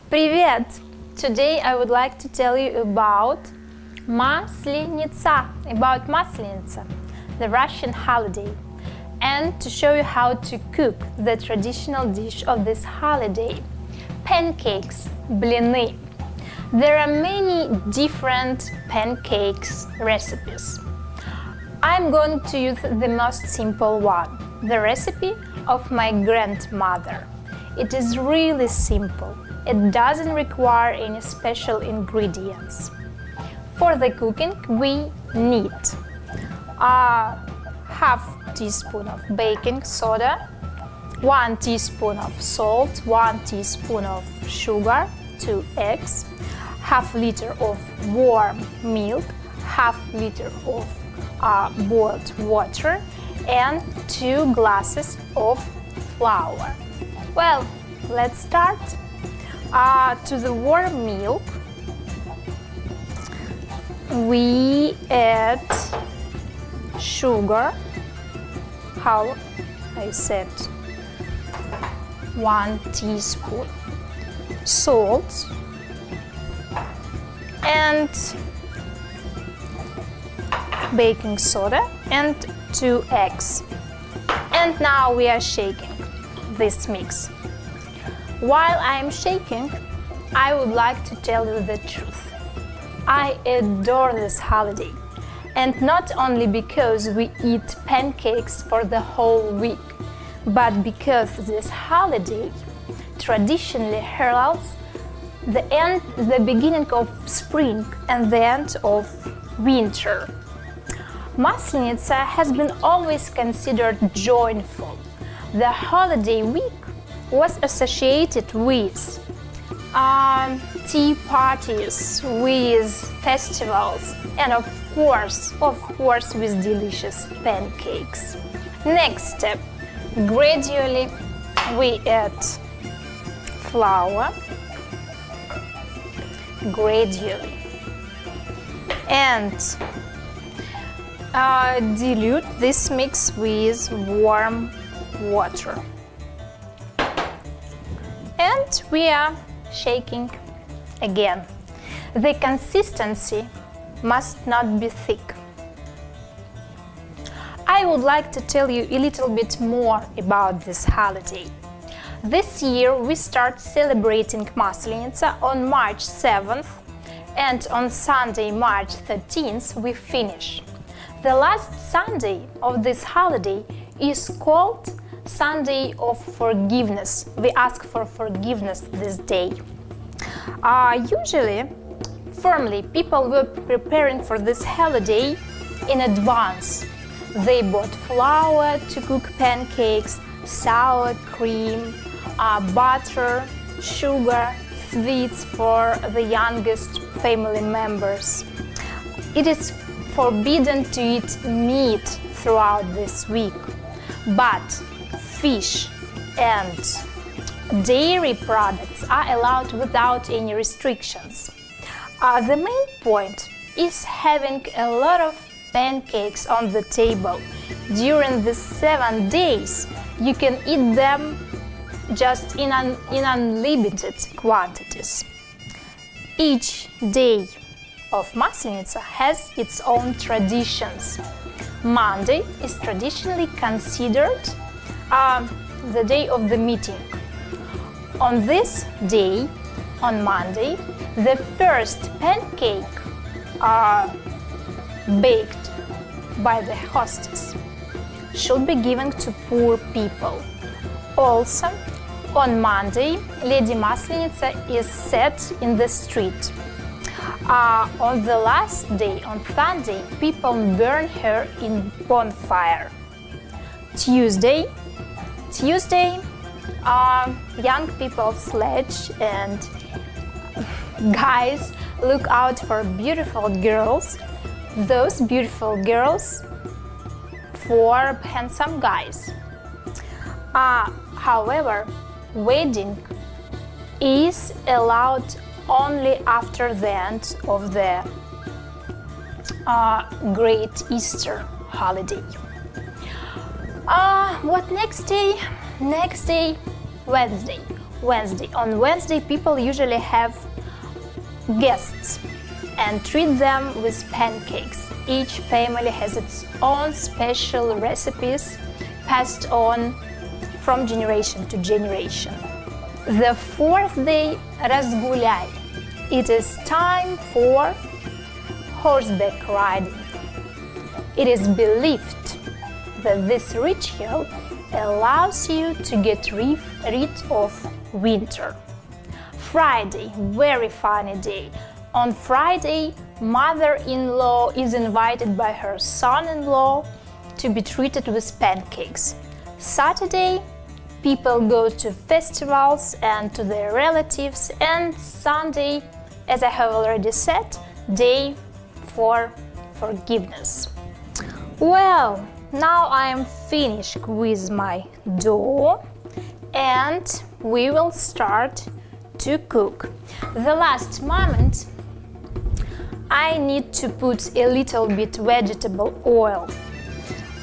Привет! Today I would like to tell you about Maslenitsa, the Russian holiday, and to show you how to cook the traditional dish of this holiday, pancakes, Blini. There are many different pancakes recipes. I'm going to use the most simple one, the recipe of my grandmother. It is really simple. It doesn't require any special ingredients. For the cooking, we need half teaspoon of baking soda, 1 teaspoon of salt, 1 teaspoon of sugar, 2 eggs, half liter of warm milk, half liter of boiled water, and 2 glasses of flour. Well, let's start. To the warm milk, we add sugar, how I said, 1 teaspoon, salt, and baking soda, and 2 eggs. And now we are shaking this mix. While I am shaking, I would like to tell you the truth. I adore this holiday, and not only because we eat pancakes for the whole week, but because this holiday traditionally heralds the beginning of spring and the end of winter. Maslenitsa has been always considered joyful. The holiday week was associated with tea parties, with festivals, and of course with delicious pancakes. Next step, gradually we add flour, and dilute this mix with warm water. And we are shaking again. The consistency must not be thick. I would like to tell you a little bit more about this holiday. This year we start celebrating Maslenitsa on March 7th, and on Sunday, March 13th, we finish. The last Sunday of this holiday is called Sunday of Forgiveness. We ask for forgiveness this day. Usually, formerly, people were preparing for this holiday in advance. They bought flour to cook pancakes, sour cream, butter, sugar, sweets for the youngest family members. It is forbidden to eat meat throughout this week, but fish and dairy products are allowed without any restrictions. The main point is having a lot of pancakes on the table. During the 7 days, you can eat them just in unlimited quantities. Each day of Maslenitsa has its own traditions. Monday is traditionally considered the day of the meeting. On this day, on Monday, the first pancake baked by the hostess should be given to poor people. Also, on Monday, Lady Maslenitsa is set in the street. On the last day, on Sunday, people burn her in bonfire. Tuesday, young people sledge and guys look out for beautiful girls. Those beautiful girls for handsome guys. However, wedding is allowed only after the end of the Great Easter holiday. What next day? Next day, Wednesday. Wednesday. On Wednesday, people usually have guests and treat them with pancakes. Each family has its own special recipes passed on from generation to generation. The fourth day, Razguляй. It is time for horseback riding. It is believed that this ritual allows you to get rid of winter. Friday, very funny day. On Friday, mother-in-law is invited by her son-in-law to be treated with pancakes. Saturday, people go to festivals and to their relatives, and Sunday, as I have already said, day for forgiveness. Well, now I am finished with my dough and we will start to cook. The last moment, I need to put a little bit vegetable oil.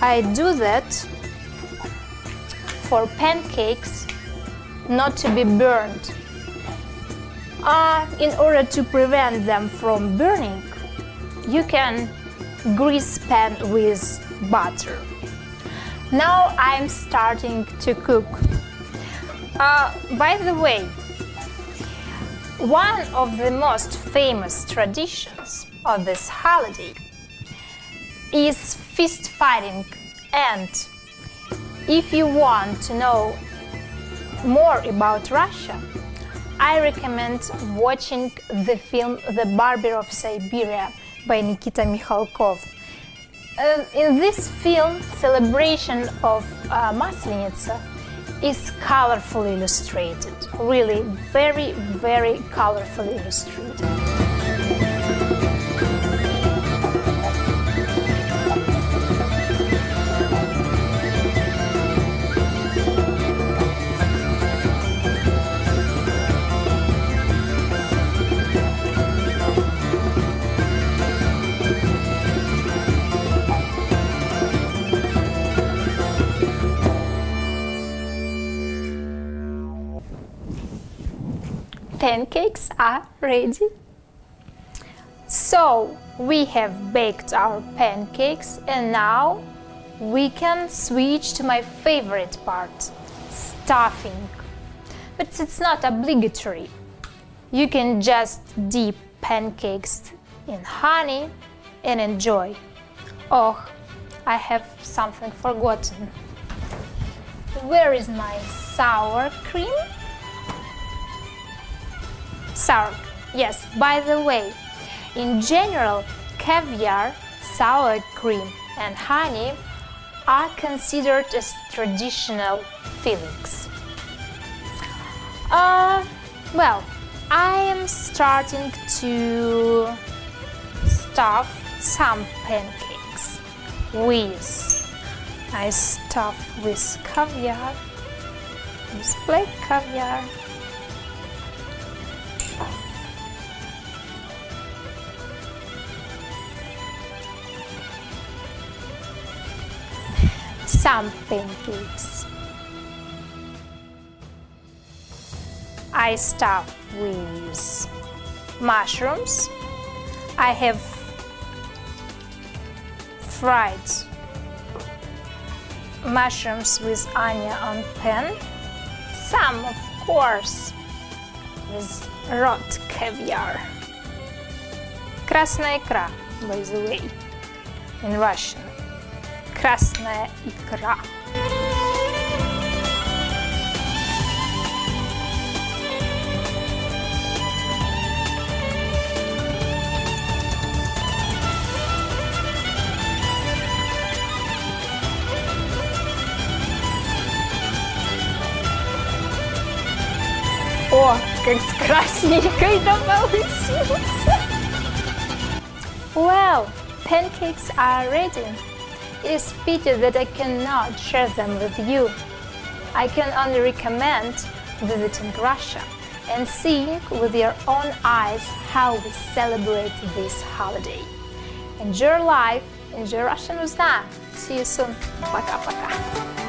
I do that for pancakes not to be burned. In order to prevent them from burning, you can grease pan with butter. Now I'm starting to cook. By the way, one of the most famous traditions of this holiday is fist fighting, and if you want to know more about Russia, I recommend watching the film The Barber of Siberia by Nikita Mikhalkov. In this film, celebration of Maslenitsa is colorfully illustrated, really very, very colorfully illustrated. Pancakes are ready. So we have baked our pancakes, and now we can switch to my favorite part, stuffing. But it's not obligatory. You can just dip pancakes in honey and enjoy. Oh, I have something forgotten. Where is my sour cream? Sour. Yes, by the way, in general, caviar, sour cream and honey are considered as traditional fillings. Well, I am starting to stuff some pancakes I stuff with caviar, with black caviar. Some pancakes I stuff with mushrooms. I have fried mushrooms with onion on pan. Some, of course, with raw caviar. Красная икра, by the way, in Russian. Красная икра. О, как с красненькой-то получился! Well, pancakes are ready. It is pity that I cannot share them with you. I can only recommend visiting Russia and seeing with your own eyes how we celebrate this holiday. Enjoy your life, enjoy Russian узнаю. See you soon. Пока-пока.